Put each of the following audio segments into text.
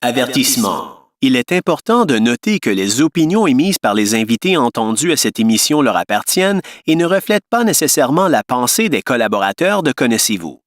Avertissement. Il est important de noter que les opinions émises par les invités entendus à cette émission leur appartiennent et ne reflètent pas nécessairement la pensée des collaborateurs de Connaissez-vous.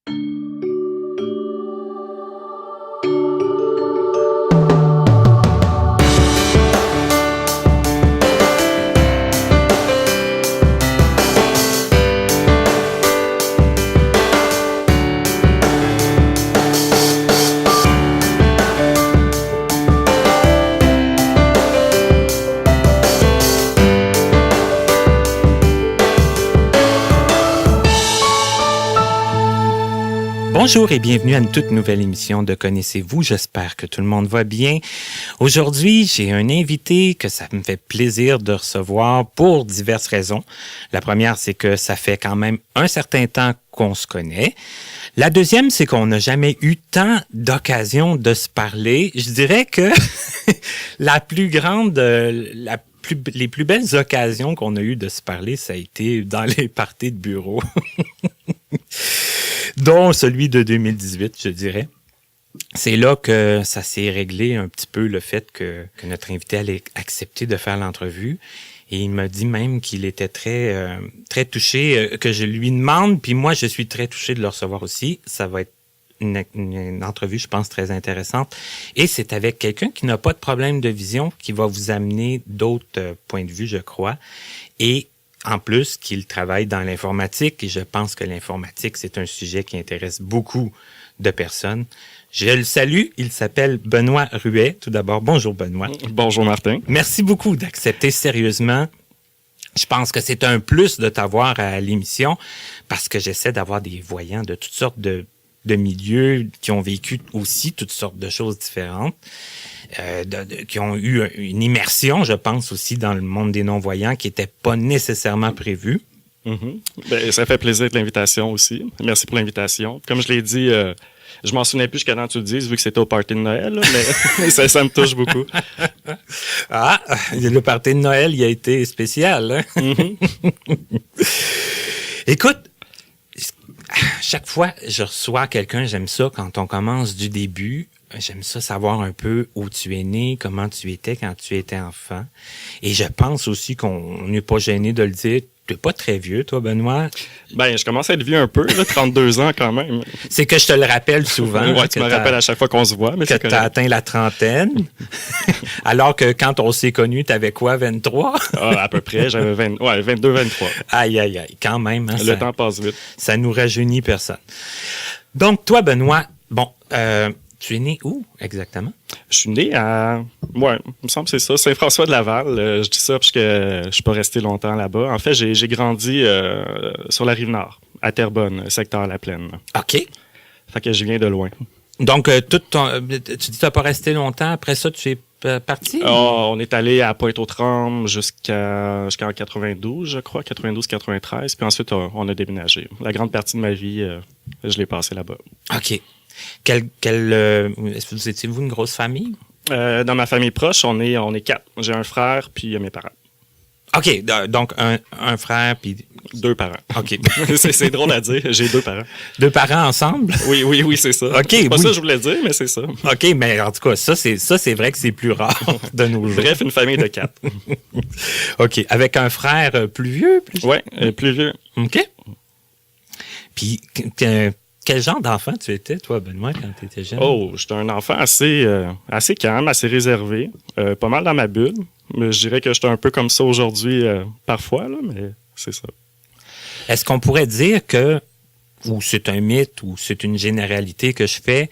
Bonjour et bienvenue à une toute nouvelle émission de Connaissez-vous. J'espère que tout le monde va bien. Aujourd'hui, j'ai un invité que ça me fait plaisir de recevoir pour diverses raisons. La première, c'est que ça fait quand même un certain temps qu'on se connaît. La deuxième, c'est qu'on n'a jamais eu tant d'occasions de se parler. Je dirais que les plus belles occasions qu'on a eues de se parler, ça a été dans les parties de bureau. Dont celui de 2018, je dirais. C'est là que ça s'est réglé un petit peu le fait que notre invité allait accepter de faire l'entrevue. Et il m'a dit même qu'il était très touché, que je lui demande, puis moi, je suis très touché de le recevoir aussi. Ça va être une entrevue, je pense, très intéressante. Et c'est avec quelqu'un qui n'a pas de problème de vision, qui va vous amener d'autres points de vue, je crois. Et en plus, qu'il travaille dans l'informatique, et je pense que l'informatique, c'est un sujet qui intéresse beaucoup de personnes. Je le salue, il s'appelle Benoît Ruet. Tout d'abord, bonjour Benoît. Bonjour Martin. Merci beaucoup d'accepter sérieusement. Je pense que c'est un plus de t'avoir à l'émission, parce que j'essaie d'avoir des voyants de toutes sortes de milieux qui ont vécu aussi toutes sortes de choses différentes. Qui ont eu une immersion, je pense, aussi dans le monde des non-voyants qui n'était pas nécessairement prévue. Mm-hmm. Ben, ça fait plaisir de l'invitation aussi. Merci pour l'invitation. Comme je l'ai dit, je m'en souvenais plus jusqu'à quand tu le dises, vu que c'était au party de Noël, là, mais ça me touche beaucoup. Ah, le party de Noël, il a été spécial. Hein? Mm-hmm. Écoute, chaque fois que je reçois quelqu'un, j'aime ça quand on commence du début. J'aime ça savoir un peu où tu es né, comment tu étais quand tu étais enfant. Et je pense aussi qu'on n'est pas gêné de le dire. Tu n'es pas très vieux, toi, Benoît. Ben, je commence à être vieux un peu, là, 32 ans quand même. C'est que je te le rappelle souvent. Ouais, tu me rappelles à chaque fois qu'on se voit. Mais que tu as atteint la trentaine. Alors que quand on s'est connus, tu avais quoi, 23? À peu près, j'avais 22, 23. Aïe, quand même. Hein, le temps passe vite. Ça nous rajeunit personne. Donc, toi, Benoît, tu es né où, exactement? Je suis né à... Ouais, il me semble que c'est ça, Saint-François-de-Laval. Je dis ça parce que je suis pas resté longtemps là-bas. En fait, j'ai grandi sur la Rive-Nord, à Terrebonne, secteur La Plaine. OK. Fait que je viens de loin. Donc, tu dis que tu n'as pas resté longtemps. Après ça, tu es parti? On est allé à Pointe-aux-Trembles jusqu'en 92, je crois, 92-93. Puis ensuite, on a déménagé. La grande partie de ma vie, je l'ai passée là-bas. OK. Est-ce que vous étiez-vous une grosse famille? Dans ma famille proche, on est 4. J'ai un frère, puis mes parents. OK, donc un frère, puis... 2 parents. OK. c'est drôle à dire, j'ai 2 parents. 2 parents ensemble? Oui, c'est ça. OK, c'est pas ça que je voulais dire, mais c'est ça. OK, mais en tout cas, ça c'est vrai que c'est plus rare de nos jours. Bref, une famille de 4. OK, avec un frère plus vieux? Oui, plus vieux. OK. Puis... Quel genre d'enfant tu étais, toi, Benoît, quand tu étais jeune? Oh, j'étais un enfant assez calme, assez réservé, pas mal dans ma bulle. Mais je dirais que j'étais un peu comme ça aujourd'hui, parfois, là, mais c'est ça. Est-ce qu'on pourrait dire que, ou c'est un mythe, ou c'est une généralité que je fais,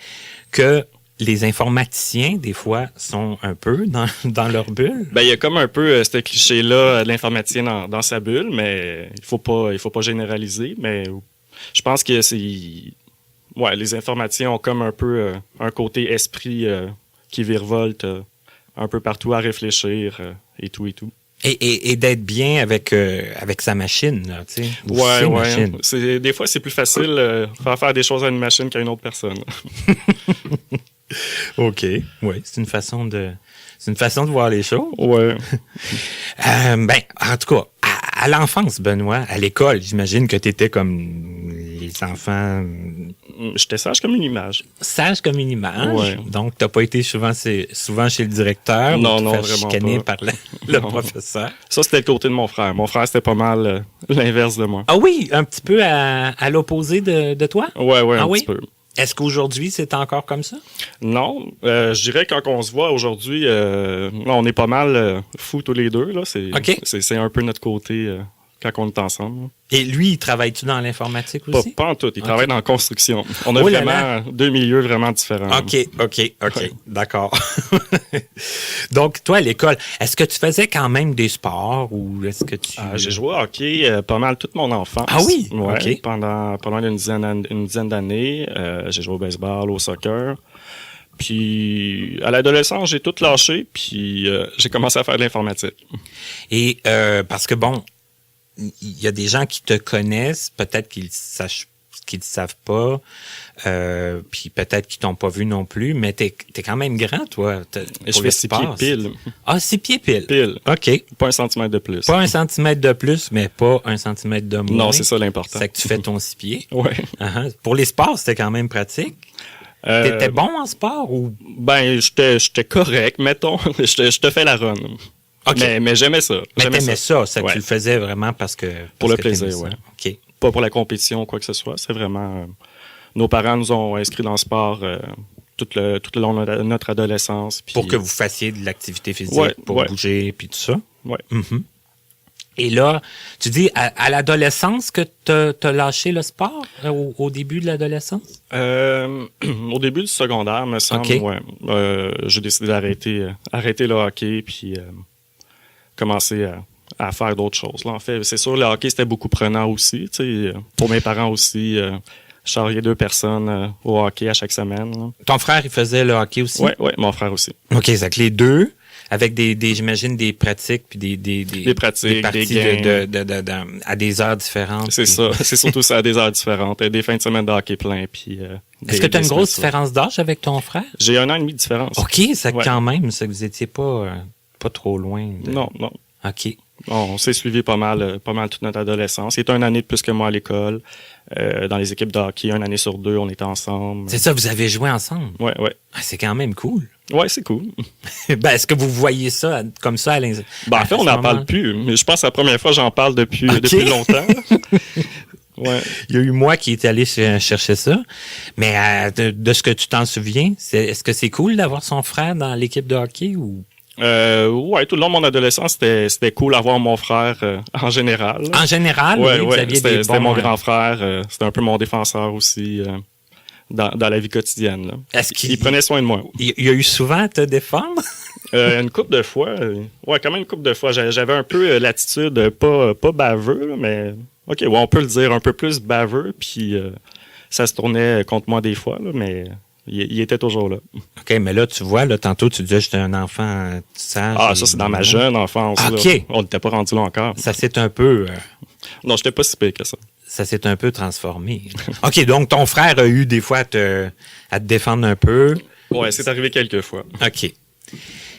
que les informaticiens, des fois, sont un peu dans leur bulle? Ben, il y a comme un peu ce cliché-là de l'informaticien dans sa bulle, mais il faut pas généraliser, mais je pense que ouais, les informaticiens ont comme un peu un côté esprit qui virevolte un peu partout à réfléchir et tout. Et d'être bien avec sa machine, là, tu sais. Ouais. Des fois, c'est plus facile faire des choses à une machine qu'à une autre personne. OK. Oui, c'est une façon de voir les choses. Ouais. En tout cas, à l'enfance, Benoît, à l'école, j'imagine que tu étais comme les enfants J'étais sage comme une image. sages comme une image. Ouais. Donc, t'as pas été souvent chez le directeur Non, ou te non, faire vraiment chicaner pas. par le Non. professeur. Ça, c'était le côté de mon frère. Mon frère, c'était pas mal l'inverse de moi. Ah oui, un petit peu à l'opposé de toi? Ouais, Ah un oui? petit peu. Est-ce qu'aujourd'hui, c'est encore comme ça? Non, je dirais que quand on se voit aujourd'hui, on est pas mal fous tous les deux. Là. OK. C'est un peu notre côté quand on est ensemble. Et lui, il travaille-tu dans l'informatique aussi? Pas en tout. Il travaille dans la construction. On a Oh là vraiment là. deux milieux vraiment différents. OK. Ouais. D'accord. Donc, toi, à l'école, est-ce que tu faisais quand même des sports ou est-ce que tu... J'ai joué au hockey pas mal toute mon enfance. Ah oui? Ouais, OK. pendant une dizaine d'années. J'ai joué au baseball, au soccer. Puis à l'adolescence, j'ai tout lâché, puis j'ai commencé à faire de l'informatique. Et parce que, bon, il y a des gens qui te connaissent, peut-être qu'ils savent pas, puis peut-être qu'ils t'ont pas vu non plus, mais t'es quand même grand, toi. Je fais 6 pieds pile. Ah, 6 pieds pile. Pile. OK. Pas un centimètre de plus. Pas 1 centimètre de plus, mais pas 1 centimètre de moins. Non, c'est ça l'important. C'est que tu fais ton 6 pieds. Ouais. Uh-huh. Pour les sports, c'était quand même pratique. T'étais bon en sport ou... Ben, j'étais correct, mettons. je te fais la run. OK. Mais j'aimais ça. Mais J'aimais t'aimais ça, que Ouais. tu le faisais vraiment parce que... Pour parce le que plaisir, t'aimais ça. ouais. OK. Pas pour la compétition ou quoi que ce soit. C'est vraiment... nos parents nous ont inscrits dans le sport tout le long de notre adolescence. Puis, Pour que vous fassiez de l'activité physique, Ouais, pour ouais. bouger, puis tout ça. Ouais. Mhm. Et là, tu dis à l'adolescence que t'as lâché le sport, au début de l'adolescence? Au début du secondaire, me semble, OK. ouais. J'ai décidé d'arrêter le hockey, puis commencer à faire d'autres choses. Là, en fait, c'est sûr, le hockey, c'était beaucoup prenant aussi. Tu sais, pour mes parents aussi, je charriais 2 personnes au hockey à chaque semaine. Là. Ton frère, il faisait le hockey aussi? Ouais, mon frère aussi. OK, c'est que les deux, avec j'imagine, des pratiques, puis des pratiques, parties des à des heures différentes. C'est puis- ça. C'est surtout ça à des heures différentes. Des fins de semaine de hockey plein, puis... Est-ce que tu as une grosse semaines, différence d'âge avec ton frère? J'ai 1 an et demi de différence. OK, c'est Ouais. quand même, c'est que vous étiez pas trop loin. Non. OK. On s'est suivi pas mal toute notre adolescence. Il était 1 année de plus que moi à l'école. Dans les équipes de hockey, 1 année sur 2, on était ensemble. C'est ça, vous avez joué ensemble. Ouais. Ah, c'est quand même cool. Ouais, c'est cool. Ben, est-ce que vous voyez ça comme ça à Ben, en fait, à on ce n'en moment-là? parle plus. Mais je pense que c'est la première fois que j'en parle depuis longtemps. Ouais. Il y a eu moi qui est allé chercher ça. Mais de ce que tu t'en souviens, est-ce que c'est cool d'avoir son frère dans l'équipe de hockey ou... Ouais, tout le long de mon adolescence, c'était cool d'avoir mon frère en général. En général, Ouais, oui, vous aviez des c'était bons... mon grand frère. C'était un peu mon défenseur aussi dans la vie quotidienne. Là. Est-ce qu'il Il prenait soin de moi. il y a eu souvent à te défendre? Une couple de fois. Ouais, quand même une couple de fois. J'avais un peu l'attitude pas baveux, là, mais OK, ouais, on peut le dire, un peu plus baveux, puis ça se tournait contre moi des fois, là, mais il était toujours là. OK, mais là, tu vois, là, tantôt, tu disais j'étais un enfant sage. Ah, ça, c'est dans ma jeune enfance. là. OK. On n'était pas rendu là encore. Ça s'est un peu... Non, j'étais pas si pire que ça. ça s'est un peu transformé. OK, donc ton frère a eu des fois à te défendre un peu. Ouais, c'est arrivé quelques fois. OK.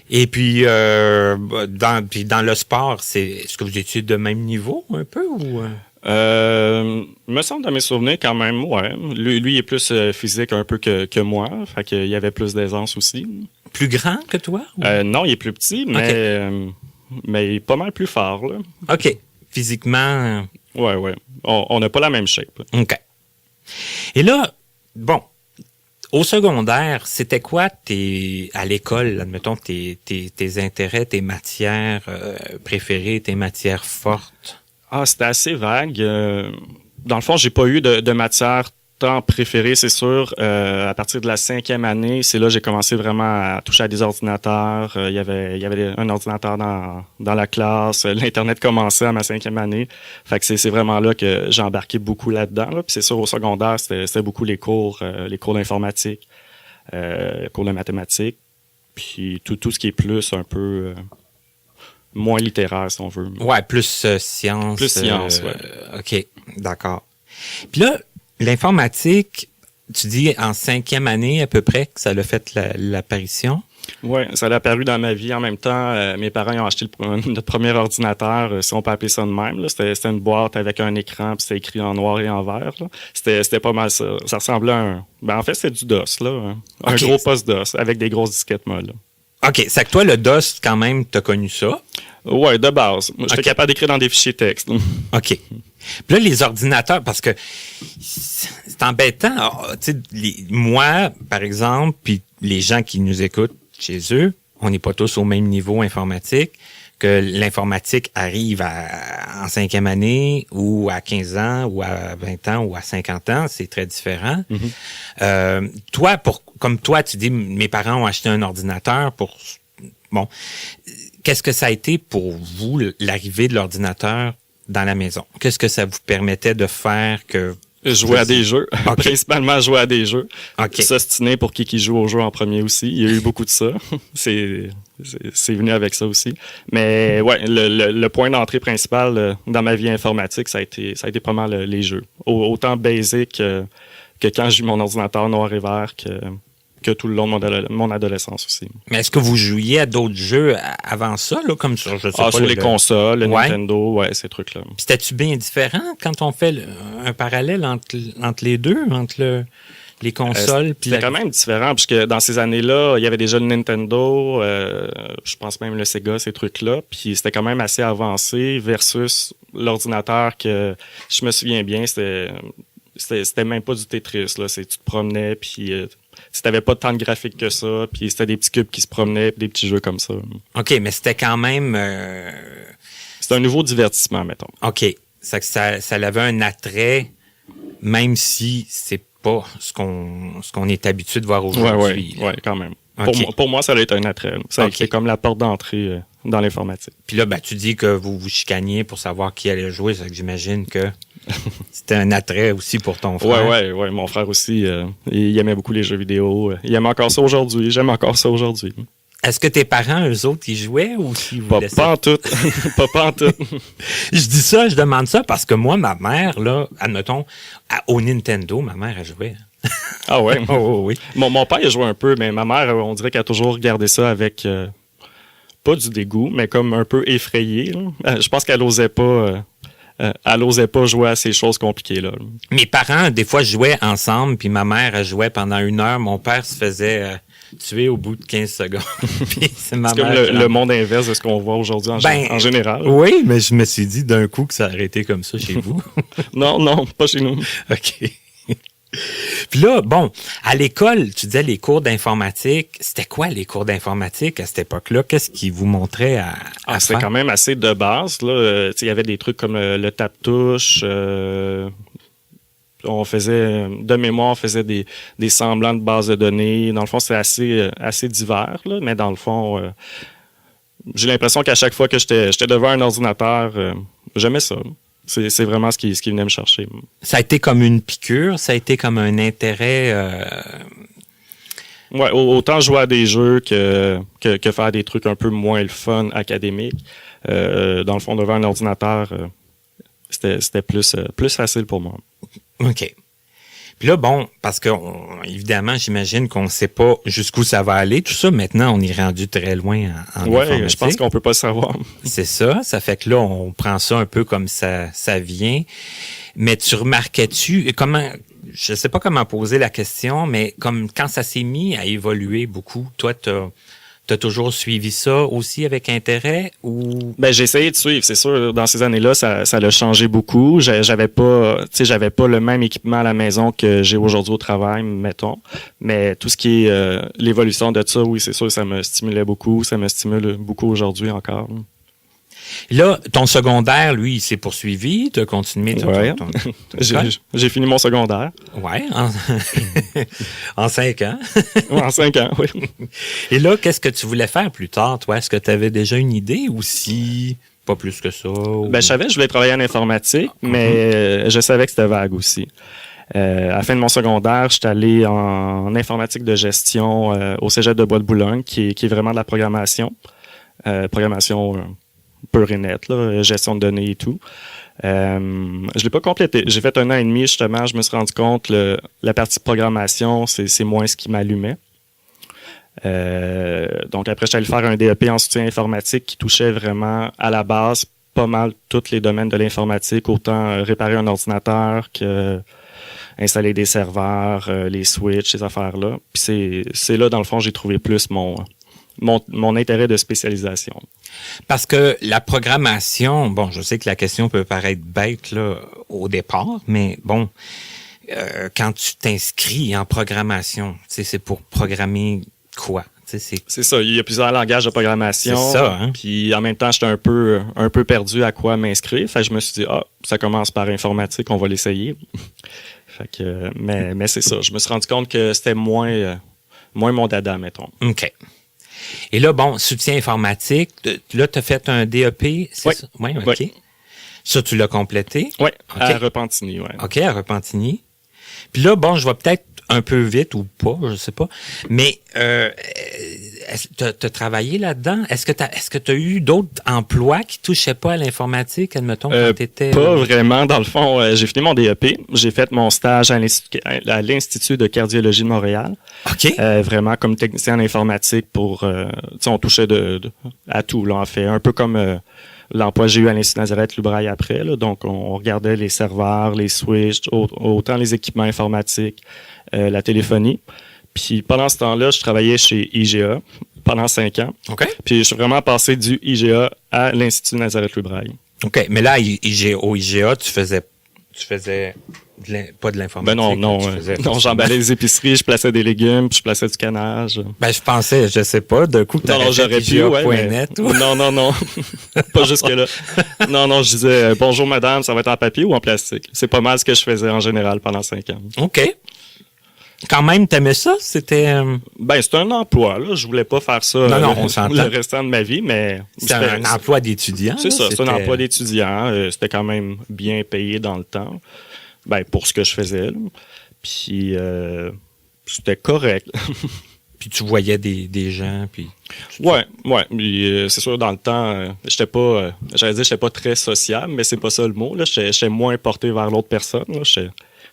Et puis, dans le sport, est-ce que vous étiez de même niveau un peu ou... Me semble dans mes souvenirs quand même, ouais. Lui il est plus physique un peu que moi, fait qu'il y avait plus d'aisance aussi. Plus grand que toi? Ou... Non, il est plus petit, mais il est pas mal plus fort, là. OK. Physiquement... Ouais. On n'a pas la même shape. OK. Et là, bon, au secondaire, c'était quoi à l'école, admettons, tes intérêts, tes matières préférées, tes matières fortes? Ah, c'était assez vague. Dans le fond, j'ai pas eu de matière tant préférée, c'est sûr. À partir de la 5e année, c'est là que j'ai commencé vraiment à toucher à des ordinateurs. Il y avait un ordinateur dans la classe. L'Internet commençait à ma 5e année. Fait que c'est vraiment là que j'ai embarqué beaucoup là-dedans. Là. Puis c'est sûr, au secondaire, c'était beaucoup les cours d'informatique, cours de mathématiques, puis tout ce qui est plus un peu... moins littéraire, si on veut. Ouais, plus science. Plus science, ouais. OK, d'accord. Puis là, l'informatique, tu dis en 5e année à peu près que ça l'a fait l'apparition. Oui, ça a apparu dans ma vie. En même temps, mes parents ils ont acheté notre premier ordinateur, si on peut appeler ça de même. Là. C'était une boîte avec un écran, puis c'était écrit en noir et en vert. Là. C'était pas mal ça. Ça ressemblait à un... Ben, en fait, c'était du DOS, là. Un gros poste DOS avec des grosses disquettes molles. OK, c'est que toi, le DOS, quand même, t'as connu ça? Oui, de base. J'étais capable d'écrire dans des fichiers texte. OK. Puis là, les ordinateurs, parce que c'est embêtant. Moi, par exemple, puis les gens qui nous écoutent chez eux, on n'est pas tous au même niveau informatique, que l'informatique arrive en 5e année ou à 15 ans ou à 20 ans ou à 50 ans, c'est très différent. Toi, comme toi, tu dis, mes parents ont acheté un ordinateur pour... Bon, qu'est-ce que ça a été pour vous, l'arrivée de l'ordinateur dans la maison? Qu'est-ce que ça vous permettait de faire que... Jouer à des jeux. Okay. Principalement jouer à des jeux. Okay. S'ostiner pour qui joue au jeu en premier aussi. Il y a eu beaucoup de ça. C'est venu avec ça aussi. Mais ouais, le point d'entrée principal dans ma vie informatique, ça a été pas mal les jeux. Autant basic que quand j'ai eu mon ordinateur noir et vert que tout le long de mon adolescence aussi. Mais est-ce que vous jouiez à d'autres jeux avant ça, là, comme sur, je sais pas, sur les consoles, le ouais. Nintendo, ouais, ces trucs-là. Puis c'était-tu bien différent quand on fait un parallèle entre les deux, entre les consoles? C'était quand même différent, puisque dans ces années-là, il y avait déjà le Nintendo, je pense même le Sega, ces trucs-là, puis c'était quand même assez avancé versus l'ordinateur que, je me souviens bien, c'était même pas du Tetris, là. Tu te promenais, puis tu n'avais pas tant de graphiques que ça, puis c'était des petits cubes qui se promenaient, puis des petits jeux comme ça. OK, mais c'était quand même... C'était un nouveau divertissement, mettons. OK. Ça avait un attrait, même si c'est pas ce qu'on est habitué de voir aujourd'hui. Ouais, quand même. Okay. Pour moi, ça a été un attrait. Ça a été comme la porte d'entrée dans l'informatique. Puis là, tu dis que vous vous chicaniez pour savoir qui allait jouer, ça que j'imagine que c'était un attrait aussi pour ton frère. Ouais. Mon frère aussi, il aimait beaucoup les jeux vidéo. Il aime encore ça aujourd'hui. J'aime encore ça aujourd'hui. Est-ce que tes parents, eux autres, ils jouaient ou s'ils vous laissaient? Pas en tout. pas en tout. Je demande ça parce que moi, ma mère, là, admettons, au Nintendo, ma mère, elle jouait. Ah ouais? Oui. Mon père, il jouait un peu, mais ma mère, on dirait qu'elle a toujours regardé ça avec, pas du dégoût, mais comme un peu effrayé. Je pense qu'elle osait pas... elle osait pas jouer à ces choses compliquées là. Mes parents, des fois, jouaient ensemble, puis ma mère elle jouait pendant 1 heure. Mon père se faisait tuer au bout de 15 secondes. C'est comme le monde inverse de ce qu'on voit aujourd'hui en général. Oui, mais je me suis dit d'un coup que ça aurait été comme ça chez vous. Non, pas chez nous. OK. Puis là, bon, à l'école, tu disais les cours d'informatique. C'était quoi les cours d'informatique à cette époque-là? Qu'est-ce qu'ils vous montraient à faire? C'était quand même assez de base. Il y avait des trucs comme le tape-touche. On faisait, de mémoire, on faisait des semblants de bases de données. Dans le fond, c'est assez divers, là, mais dans le fond, j'ai l'impression qu'à chaque fois que j'étais devant un ordinateur, j'aimais ça. C'est vraiment ce qui venait me chercher. Ça a été comme une piqûre, ça a été comme un intérêt. Ouais, autant jouer à des jeux que faire des trucs un peu moins le fun académique. Dans le fond, devant un ordinateur, c'était plus facile pour moi. OK. Puis là, bon, parce que évidemment, j'imagine qu'on ne sait pas jusqu'où ça va aller. Tout ça, maintenant, on est rendu très loin en informatique. Je pense qu'on peut pas le savoir. C'est ça. Ça fait que là, on prend ça un peu comme ça vient. Mais tu remarquais-tu, je sais pas comment poser la question, mais comme quand ça s'est mis à évoluer beaucoup, toi, t'as toujours suivi ça aussi avec intérêt ou? Ben, j'ai essayé de suivre, c'est sûr. Dans ces années-là, ça l'a changé beaucoup. J'avais pas le même équipement à la maison que j'ai aujourd'hui au travail, mettons. Mais tout ce qui est l'évolution de ça, oui, c'est sûr, ça me stimulait beaucoup. Ça me stimule beaucoup aujourd'hui encore. Là, ton secondaire, lui, il s'est poursuivi. Tu as continué ton J'ai fini mon secondaire. Ouais, en 5 ans. En 5 ans, oui. Et là, qu'est-ce que tu voulais faire plus tard, toi? Est-ce que tu avais déjà une idée ou si pas plus que ça? Ou... Ben, je savais que je voulais travailler en informatique, mais je savais que c'était vague aussi. À la fin de mon secondaire, j'étais allé en informatique de gestion au Cégep de Bois-de-Boulogne, qui est vraiment de la programmation. Programmation pure et nette, là, gestion de données et tout. Je l'ai pas complété. J'ai fait 1 an et demi, justement. Je me suis rendu compte que la partie programmation, c'est moins ce qui m'allumait. Donc après, je suis allé faire un DEP en soutien informatique qui touchait vraiment à la base pas mal tous les domaines de l'informatique, autant réparer un ordinateur que installer des serveurs, les switches, ces affaires-là. Puis c'est là, dans le fond, j'ai trouvé plus mon intérêt de spécialisation. Parce que la programmation, bon, je sais que la question peut paraître bête là au départ, mais bon, quand tu t'inscris en programmation, c'est pour programmer quoi? C'est ça, il y a plusieurs langages de programmation. C'est ça, hein? Puis en même temps, j'étais un peu perdu à quoi m'inscrire. Fait que je me suis dit, ça commence par informatique, on va l'essayer. Fait que, mais c'est ça, je me suis rendu compte que c'était moins mon dada, mettons. OK. Et là, bon, soutien informatique, là, tu as fait un DEP, c'est Oui. ça? Oui, OK. Oui. Ça, tu l'as complété? Oui, OK. à Repentigny, oui. OK, à Repentigny. Puis là, bon, je vais peut-être un peu vite ou pas, je sais pas. Mais t'as travaillé là-dedans? Est-ce que tu as eu d'autres emplois qui touchaient pas à l'informatique, admettons, quand t'étais... Pas vraiment. Dans le fond, j'ai fini mon DEP. J'ai fait mon stage à l'Institut de cardiologie de Montréal. OK. Vraiment comme technicien en informatique pour... on touchait à tout, là, en fait. Un peu comme... l'emploi que j'ai eu à l'Institut Nazareth-Loubraille après. Là. Donc, on regardait les serveurs, les switches, autant les équipements informatiques, la téléphonie. Puis, pendant ce temps-là, je travaillais chez IGA pendant 5 ans. OK. Puis, je suis vraiment passé du IGA à l'Institut Nazareth-Loubraille. OK. Mais là, au IGA, tu faisais pas de l'informatique. Ben non, j'emballais les épiceries, je plaçais des légumes, puis je plaçais du canage. Ben, je pensais, je sais pas, d'un coup, Non, j'aurais pu, ouais. .net, Non. Pas jusque-là. Non, je disais, bonjour madame, ça va être en papier ou en plastique? C'est pas mal ce que je faisais en général pendant 5 ans. OK. Quand même, t'aimais ça? C'était... Ben, c'était un emploi, là. Je voulais pas faire ça Non, on s'entend. le restant de ma vie, mais... C'était un emploi d'étudiant. C'est ça, c'était un emploi d'étudiant. C'était quand même bien payé dans le temps. Ben, pour ce que je faisais, là. Puis, c'était correct. Puis tu voyais des gens, puis... Ouais. Puis, c'est sûr, dans le temps, j'étais pas... j'allais dire, j'étais pas très sociable, mais c'est pas ça le mot, là. J'étais moins porté vers l'autre personne, là.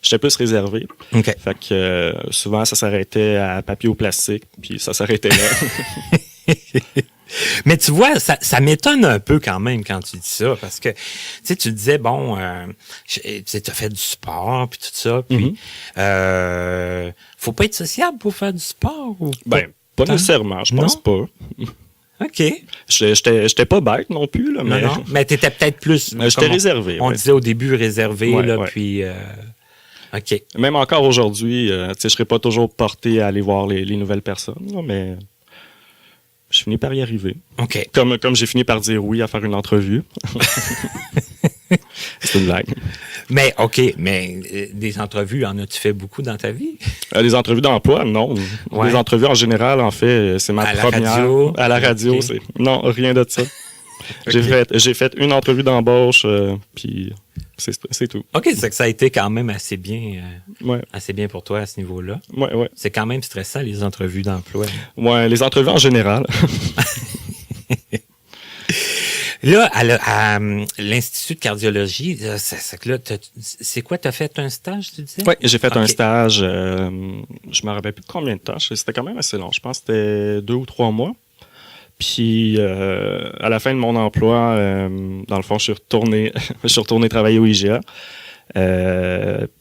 J'étais plus réservé. OK. Fait que souvent, ça s'arrêtait à papier ou plastique, puis ça s'arrêtait là. Mais tu vois, ça m'étonne un peu quand même quand tu dis ça, parce que tu disais, bon, tu as fait du sport, puis tout ça, puis faut pas être sociable pour faire du sport? Ou pas nécessairement, je pense pas. OK. J'étais pas bête non plus, là, mais... Non, mais t'étais peut-être plus... J'étais réservé. On disait au début réservé, ouais, là, ouais. puis... OK. Même encore aujourd'hui, je serais pas toujours porté à aller voir les nouvelles personnes, là, mais je finis par y arriver. OK. Comme j'ai fini par dire oui à faire une entrevue. C'est une blague. Mais, OK, mais des entrevues, en as-tu fait beaucoup dans ta vie? Les entrevues d'emploi, non. Ouais. Les entrevues en général, en fait, c'est ma première. La radio? À la radio, okay. Non, rien de ça. Okay. J'ai fait une entrevue d'embauche, puis c'est tout. OK, c'est que ça a été quand même assez bien, ouais. assez bien pour toi à ce niveau-là. Ouais. C'est quand même stressant, les entrevues d'emploi. Ouais, les entrevues en général. Là, à l'Institut de cardiologie, c'est quoi? Tu as fait un stage, tu disais? Oui, j'ai fait un stage. Je me rappelle plus combien de temps. C'était quand même assez long. Je pense que c'était 2 ou 3 mois. Puis, à la fin de mon emploi, dans le fond, je suis retourné travailler au IGA.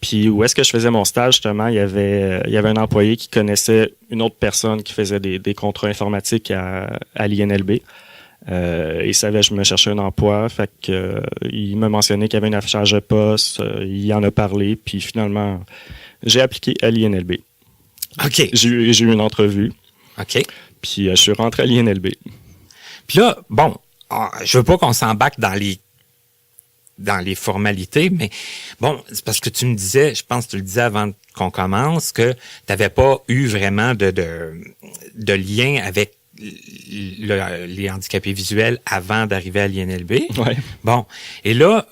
Puis, où est-ce que je faisais mon stage, justement, il y avait un employé qui connaissait une autre personne qui faisait des contrats informatiques à l'INLB. Il savait que je me cherchais un emploi, fait que il m'a mentionné qu'il y avait une affichage de poste, il en a parlé, puis finalement, j'ai appliqué à l'INLB. OK. J'ai eu une entrevue. OK. Puis je suis rentré à l'INLB. Puis là, bon, je veux pas qu'on s'embarque dans les formalités, mais bon, c'est parce que tu me disais, je pense que tu le disais avant qu'on commence, que tu n'avais pas eu vraiment de lien avec les handicapés visuels avant d'arriver à l'INLB. Ouais. Bon. Et là,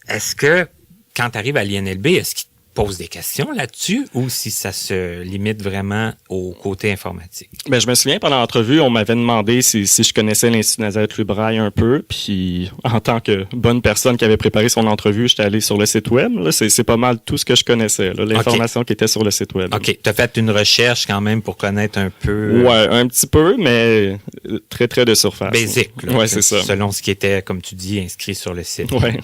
est-ce que, quand tu arrives à l'INLB, est-ce qu'ils te poses des questions là-dessus ou si ça se limite vraiment au côté informatique? Ben, je me souviens, pendant l'entrevue, on m'avait demandé si je connaissais l'Institut Nazareth-Lubrail un peu. Puis, en tant que bonne personne qui avait préparé son entrevue, j'étais allé sur le site web. Là, c'est pas mal tout ce que je connaissais, là, l'information qui était sur le site web. OK. Tu as fait une recherche quand même pour connaître un peu... Ouais, un petit peu, mais très, très de surface. Basic. Là, ouais, c'est ça. Selon ce qui était, comme tu dis, inscrit sur le site. Ouais.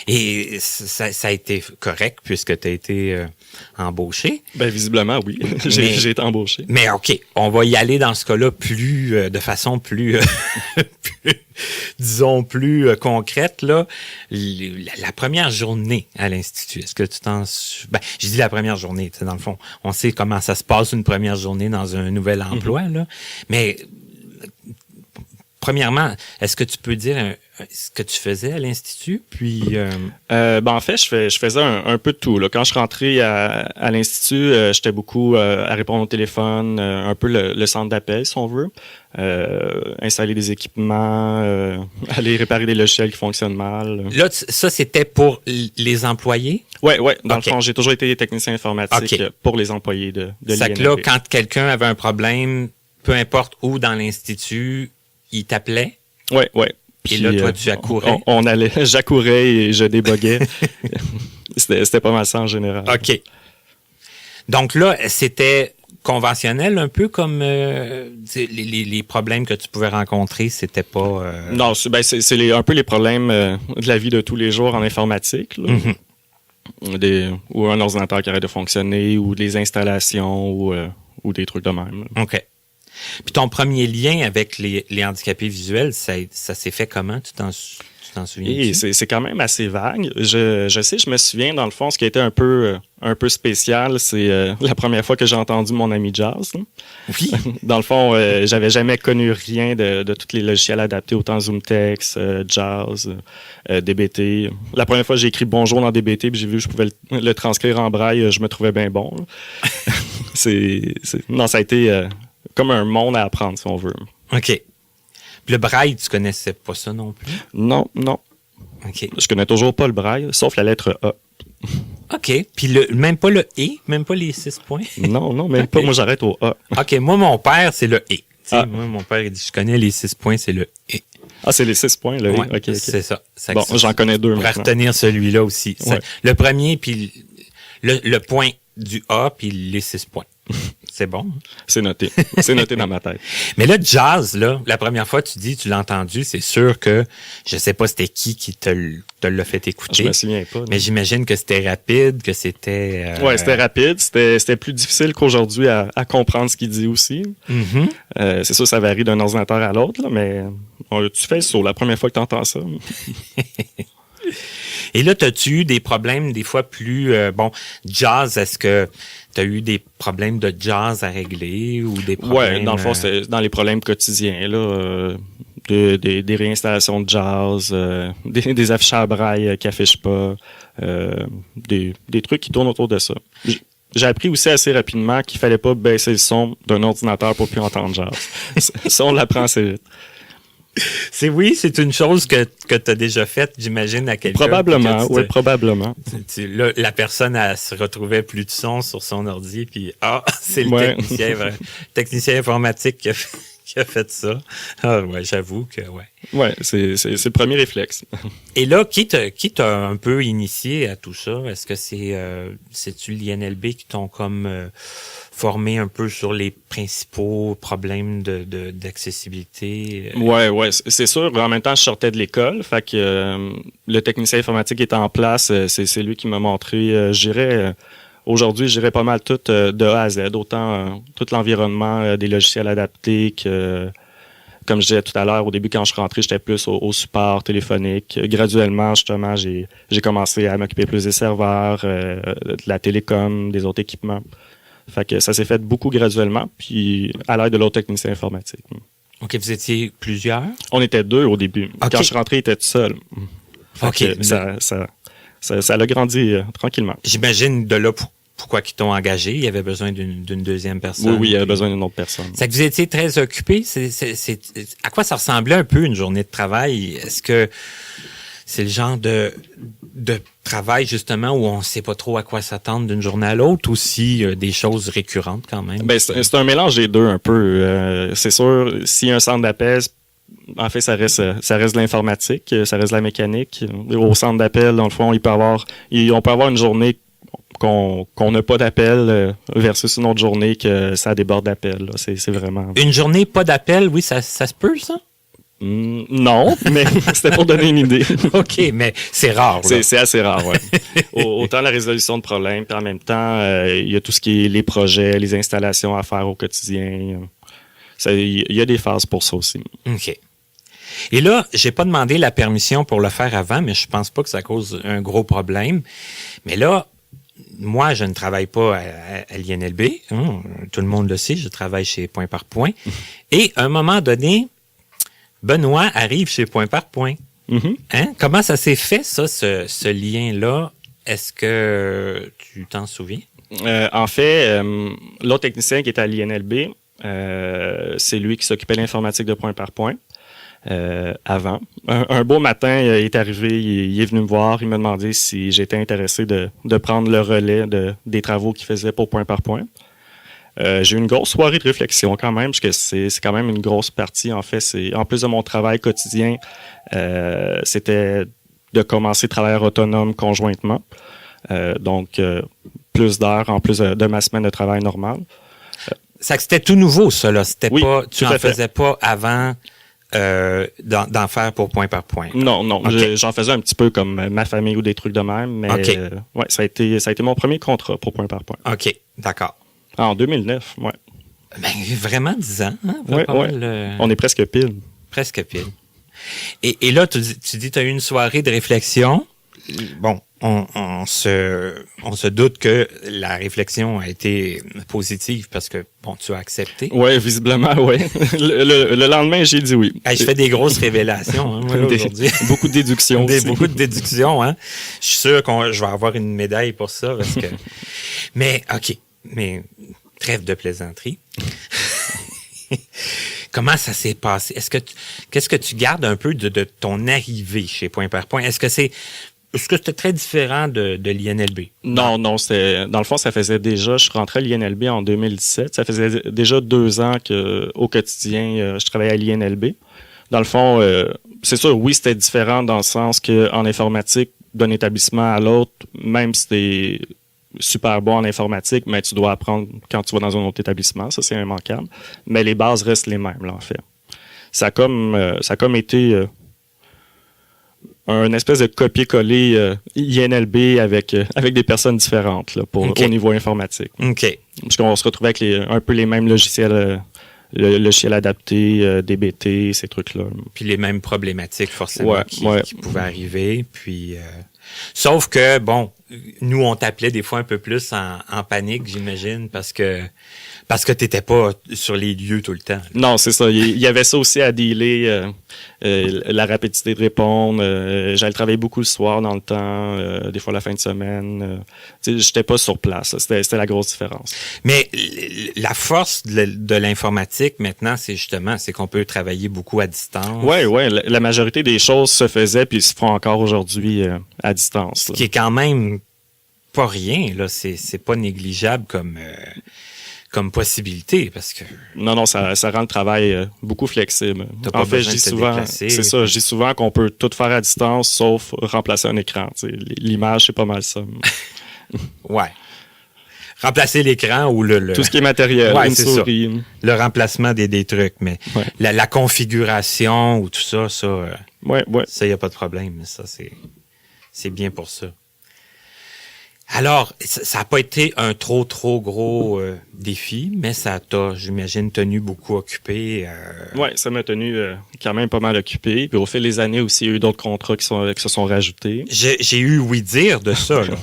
Et ça a été correct puisque tu as été embauché. Ben, visiblement, oui. J'ai été embauché. Mais OK, on va y aller dans ce cas-là de façon plus, disons, plus concrète. Là. La première journée à l'Institut, est-ce que tu t'en... Ben, je dis la première journée, dans le fond. On sait comment ça se passe une première journée dans un nouvel emploi, là. Mais... Premièrement, est-ce que tu peux dire ce que tu faisais à l'Institut? Puis, ben en fait, je faisais un peu de tout. Là. Quand je rentrais à l'Institut, j'étais beaucoup à répondre au téléphone, un peu le centre d'appel, si on veut. Installer des équipements, aller réparer des logiciels qui fonctionnent mal. Là, ça, c'était pour les employés? Ouais. Dans le fond, j'ai toujours été technicien informatique pour les employés de l'INLB. C'est que là, quand quelqu'un avait un problème, peu importe où dans l'Institut, il t'appelait? Ouais. Puis là, toi, tu accourais? J'accourais et je déboguais. C'était pas mal ça en général. OK. Donc là, c'était conventionnel un peu comme les problèmes que tu pouvais rencontrer, c'était pas... Non, c'est un peu les problèmes de la vie de tous les jours en informatique. Là. Mm-hmm. Ou un ordinateur qui arrête de fonctionner, ou des installations, ou des trucs de même. Là. OK. Puis ton premier lien avec les handicapés visuels, ça s'est fait comment? Tu t'en souviens? C'est quand même assez vague. Je me souviens, dans le fond, ce qui a été un peu spécial, c'est la première fois que j'ai entendu mon ami Jazz. Hein. Oui. Dans le fond, j'avais jamais connu rien de tous les logiciels adaptés, autant ZoomText, Jazz, DBT. La première fois que j'ai écrit bonjour dans DBT, puis j'ai vu que je pouvais le transcrire en braille, je me trouvais bien bon. Non, ça a été... comme un monde à apprendre, si on veut. OK. Puis le braille, tu connaissais pas ça non plus? Non. OK. Je connais toujours pas le braille, sauf la lettre A. OK. Puis même pas le « et », même pas les 6 points? Non, même pas. Moi, j'arrête au A. OK. Moi, mon père, c'est le « et ». Moi, mon père, il dit, je connais les 6 points, c'est le « et ». Ah, c'est les 6 points, là. Ouais, OK. C'est ça. Bon, j'en connais 2 maintenant. maintenant. Pour retenir celui-là aussi. Ouais. Le premier, puis le point du A, puis les 6 points. C'est bon. C'est noté. C'est noté dans ma tête. Mais là, Jazz, là, la première fois tu l'as entendu, c'est sûr que je sais pas c'était qui te l'a fait écouter. Je me souviens pas. Mais j'imagine que c'était rapide, que c'était... Ouais, c'était rapide. C'était plus difficile qu'aujourd'hui à comprendre ce qu'il dit aussi. Mm-hmm. C'est sûr, ça varie d'un ordinateur à l'autre, là, mais tu fais le saut la première fois que tu entends ça. Et là, as-tu eu des problèmes des fois plus... Jazz, est-ce que tu as eu des problèmes de jazz à régler ou des problèmes... Ouais, dans le fond, c'était dans les problèmes quotidiens, là. Des réinstallations de jazz, des affichages à braille qui affichent pas, des trucs qui tournent autour de ça. J'ai appris aussi assez rapidement qu'il fallait pas baisser le son d'un ordinateur pour plus entendre jazz. Ça, on l'apprend assez vite. C'est une chose que tu as déjà faite, j'imagine, à quelqu'un. Probablement, oui, probablement. Là, la personne, elle se retrouvait plus de son sur son ordi, puis c'est le technicien informatique qui a fait ça. Ah ouais, j'avoue que ouais. Ouais, c'est le premier réflexe. Et là, qui t'a un peu initié à tout ça? Est-ce que c'est-tu l'INLB qui t'ont comme formé un peu sur les principaux problèmes d'accessibilité? Ouais, c'est sûr. En même temps, je sortais de l'école, fait que le technicien informatique était en place. C'est lui qui m'a montré, aujourd'hui, je dirais pas mal tout de A à Z, autant tout l'environnement des logiciels adaptés que, comme je disais tout à l'heure, au début, quand je suis rentré, j'étais plus au support téléphonique. Graduellement, justement, j'ai commencé à m'occuper plus des serveurs, de la télécom, des autres équipements. Fait que ça s'est fait beaucoup graduellement, puis à l'aide de l'autre technicien informatique. OK, vous étiez plusieurs? On était 2 au début. Okay. Quand je suis rentré, il était tout seul. OK. Ça l'a grandi tranquillement. J'imagine de là pourquoi ils t'ont engagé. Il y avait besoin d'une deuxième personne. Oui, il y avait besoin d'une autre personne. C'est que vous étiez très occupé. À quoi ça ressemblait un peu une journée de travail? Est-ce que c'est le genre de de travail, justement, où on ne sait pas trop à quoi s'attendre d'une journée à l'autre, ou si des choses récurrentes quand même? Ben, c'est un mélange des deux un peu. C'est sûr, s'il y a un centre d'appel, en fait, ça reste de l'informatique, ça reste de la mécanique. Au centre d'appel, dans le fond, on peut avoir une journée qu'on n'a pas d'appel versus une autre journée que ça déborde d'appel. C'est vraiment... Une journée, pas d'appel, oui, ça se peut, ça? Non, mais c'était pour donner une idée. OK, mais c'est rare. Là. C'est assez rare, oui. Autant la résolution de problèmes, puis en même temps, il y a tout ce qui est les projets, les installations à faire au quotidien. Il y a des phases pour ça aussi. OK. Et là, j'ai pas demandé la permission pour le faire avant, mais je pense pas que ça cause un gros problème. Mais là, moi, je ne travaille pas à l'INLB. Tout le monde le sait, je travaille chez Point par Point. Et à un moment donné, Benoît arrive chez Point par Point. Mm-hmm. Hein? Comment ça s'est fait, ça, ce lien-là? Est-ce que tu t'en souviens? En fait, l'autre technicien qui était à l'INLB, c'est lui qui s'occupait de l'informatique de Point par Point avant. Un beau matin, il est arrivé, il est venu me voir, il m'a demandé si j'étais intéressé de prendre le relais des travaux qu'il faisait pour Point par Point. J'ai eu une grosse soirée de réflexion quand même, parce que c'est quand même une grosse partie. En fait, c'est en plus de mon travail quotidien, c'était de commencer à travailler autonome conjointement. Donc, plus d'heures en plus de ma semaine de travail normale. Ça que c'était tout nouveau, ça, là. C'était Oui, pas, tu tout n'en à fait. faisais pas avant d'en faire pour Point par Point. Non. Okay. J'en faisais un petit peu comme ma famille ou des trucs de même, mais Okay. Ouais, ça a été mon premier contrat pour Point par Point. OK, d'accord. En 2009, ouais. Ben, vraiment 10 ans, hein? Ouais, Pas ouais. mal, On est presque pile. presque pile. Et là, tu dis, tu as eu une soirée de réflexion. Bon, on se doute que la réflexion a été positive parce que, bon, tu as accepté. Ouais, visiblement, ouais. Le lendemain, j'ai dit oui. Hey, je fais des grosses révélations, hein, moi, là, aujourd'hui. Beaucoup de déductions aussi. Beaucoup de déductions, hein. Je suis sûr que je vais avoir une médaille pour ça parce que... Mais, OK. Mais, trêve de plaisanterie. Comment ça s'est passé? Qu'est-ce que tu gardes un peu de ton arrivée chez Point par Point? Est-ce que c'était très différent de l'INLB? Non, dans le fond, ça faisait déjà, je suis rentré à l'INLB en 2017. Ça faisait déjà 2 ans qu'au quotidien, je travaillais à l'INLB. Dans le fond, c'est sûr, oui, c'était différent dans le sens qu'en informatique, d'un établissement à l'autre, même si t'es super bon en informatique, mais tu dois apprendre quand tu vas dans un autre établissement. Ça, c'est immanquable. Mais les bases restent les mêmes, là, en fait. Ça a comme été un espèce de copier-coller INLB avec des personnes différentes là, Okay. au niveau informatique. OK. Parce qu'on se retrouvait avec un peu les mêmes logiciels, le logiciel adapté, DBT, ces trucs-là. Puis les mêmes problématiques, forcément, Ouais, qui pouvaient arriver. Puis, sauf que, bon, nous, on t'appelait des fois un peu plus en panique, j'imagine, parce que t'étais pas sur les lieux tout le temps. Non, c'est ça. Il y avait ça aussi à dealer, la rapidité de répondre. J'allais travailler beaucoup le soir dans le temps, des fois la fin de semaine. J'étais pas sur place. C'était la grosse différence. Mais la force de l'informatique, maintenant, c'est qu'on peut travailler beaucoup à distance. Ouais. La majorité des choses se faisaient puis se font encore aujourd'hui à distance. Ce qui est quand même pas rien, là. C'est pas négligeable comme possibilité, parce que... Non, ça rend le travail beaucoup flexible. T'as pas En fait, besoin je dis de te souvent, déplacer. c'est ça, je dis souvent qu'on peut tout faire à distance, sauf remplacer un écran. L'image, c'est pas mal ça. Ouais. Remplacer l'écran ou le Tout ce qui est matériel, Ouais, une c'est souris. le remplacement des trucs, mais Ouais. la configuration ou tout ça, Ouais. ça, il n'y a pas de problème. Ça, c'est bien pour ça. Alors, ça n'a pas été un trop gros défi, mais ça t'a, j'imagine, tenu beaucoup occupé. Ouais, ça m'a tenu quand même pas mal occupé. Puis au fil des années aussi, il y a eu d'autres contrats qui se sont rajoutés. J'ai eu ouï dire de ça. Là.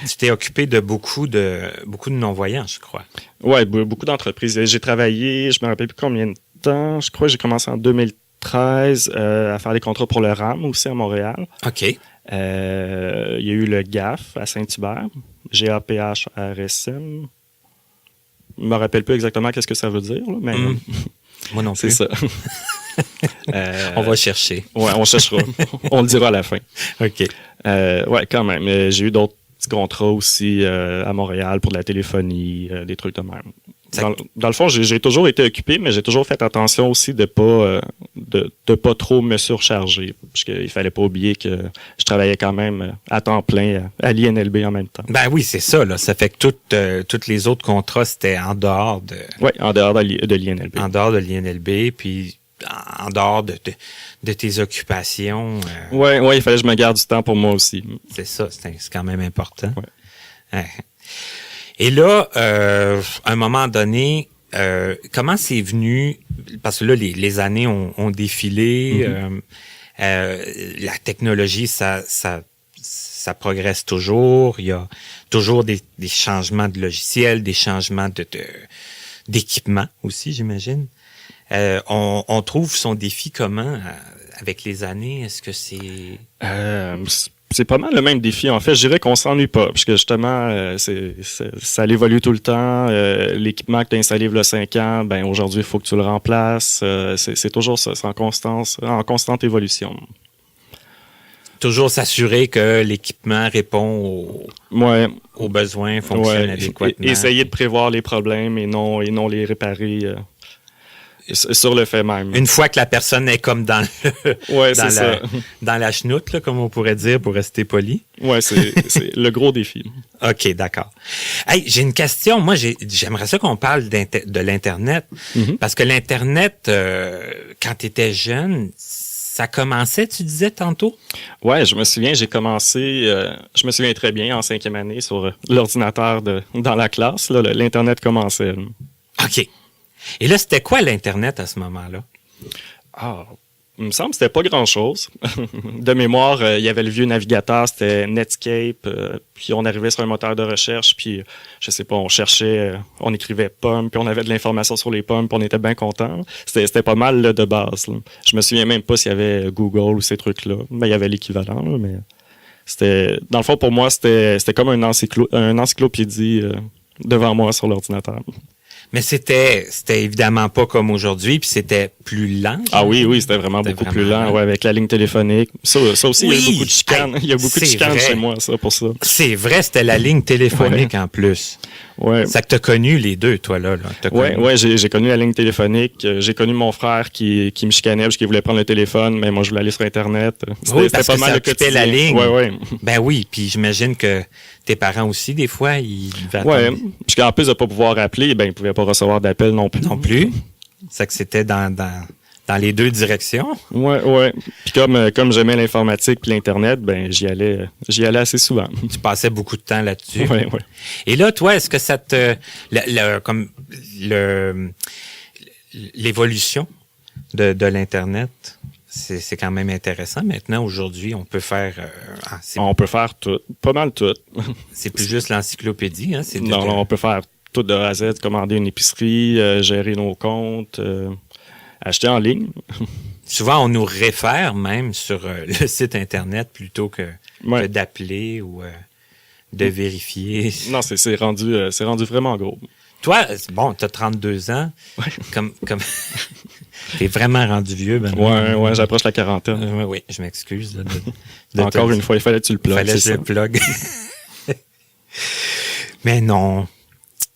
Tu t'es occupé de beaucoup de non-voyants, je crois. Ouais, beaucoup d'entreprises. J'ai travaillé, je me rappelle plus combien de temps. Je crois que j'ai commencé en 2013 à faire des contrats pour le RAM aussi à Montréal. OK. Il y a eu le GAF à Saint-Hubert, GAPH à RSM. Je me rappelle plus exactement qu'est-ce que ça veut dire, là, mais Moi non c'est plus. ça. On va chercher. Ouais, on cherchera. On le dira à la fin. OK. Ouais, quand même. J'ai eu d'autres petits contrats aussi à Montréal pour de la téléphonie, des trucs de même. Dans le fond, j'ai toujours été occupé, mais j'ai toujours fait attention aussi de pas trop me surcharger. Parce qu'il fallait pas oublier que je travaillais quand même à temps plein à l'INLB en même temps. Ben oui, c'est ça, là. Ça fait que tous les autres contrats, c'était en dehors de... Oui, en dehors de l'INLB. En dehors de l'INLB, puis en dehors de tes occupations. Ouais, il fallait que je me garde du temps pour moi aussi. C'est ça, c'est quand même important. Ouais. Et là, à un moment donné, comment c'est venu, parce que là, les années ont défilé, la technologie, ça progresse toujours, il y a toujours des changements de logiciels, des changements d'équipement aussi, j'imagine. On trouve son défi comment avec les années? Est-ce que c'est pas mal le même défi. En fait, je dirais qu'on s'ennuie pas, parce que justement, ça évolue tout le temps. L'équipement que tu as installé il y a 5 ans, ben aujourd'hui, il faut que tu le remplaces. C'est toujours ça, c'est en constante évolution. Toujours s'assurer que l'équipement répond aux besoins, fonctionne adéquatement. Essayer de prévoir les problèmes et non les réparer sur le fait même. Une fois que la personne est comme dans la chenoute, là, comme on pourrait dire, pour rester poli. Ouais, c'est le gros défi. OK, d'accord. Hey, j'ai une question. Moi, j'aimerais ça qu'on parle de l'Internet. Parce que l'Internet, quand tu étais jeune, ça commençait, tu disais tantôt? Ouais, je me souviens, j'ai commencé, je me souviens très bien, en 5e année, sur l'ordinateur dans la classe. Là, l'Internet commençait. OK. Et là, c'était quoi l'Internet à ce moment-là? Il me semble que c'était pas grand-chose. De mémoire, il y avait le vieux navigateur, c'était Netscape, puis on arrivait sur un moteur de recherche, puis je sais pas, on cherchait, on écrivait pommes, puis on avait de l'information sur les pommes, puis on était bien contents. C'était pas mal là, de base. Là. Je me souviens même pas s'il y avait Google ou ces trucs-là. Ben, il y avait l'équivalent, là, mais c'était... Dans le fond, pour moi, c'était comme un encyclopédie devant moi sur l'ordinateur. Mais c'était évidemment pas comme aujourd'hui, puis c'était plus lent. Ah oui, c'était vraiment beaucoup plus lent, ouais, avec la ligne téléphonique. Ça aussi, il y a beaucoup de chicanes. Il y a beaucoup de chicanes chez moi, ça, pour ça. C'est vrai, c'était la ligne téléphonique en plus. Ouais. Ça que t'as connu les deux, toi, là. Ouais, j'ai connu la ligne téléphonique. J'ai connu mon frère qui me chicanait parce qu'il voulait prendre le téléphone, mais moi, je voulais aller sur Internet. C'était pas mal le quotidien. La ligne. Ouais. Ben oui, puis j'imagine que tes parents aussi, des fois, ils devaient attendre. Ouais, parce qu'en plus de pas pouvoir appeler, ben, ils pouvaient pas recevoir d'appel non plus. Non plus. C'est que c'était dans les deux directions. Ouais. Puis comme j'aimais l'informatique puis l'Internet, ben j'y allais assez souvent. Tu passais beaucoup de temps là-dessus. Ouais. Et là, toi, est-ce que ça te... l'évolution de l'Internet, c'est quand même intéressant. Maintenant, aujourd'hui, on peut faire... on peut faire tout, pas mal tout. C'est plus juste l'encyclopédie. Hein? Non, on peut faire tout de A à Z, commander une épicerie, gérer nos comptes... acheter en ligne. Souvent, on nous réfère même sur le site Internet plutôt que d'appeler ou de vérifier. Non, c'est rendu vraiment gros. Toi, bon, tu as 32 ans. Ouais. Comme t'es vraiment rendu vieux. Ouais, j'approche la quarantaine. Oui, je m'excuse. Encore une fois, il fallait que tu le plugues. Il fallait que je le plug. Mais non,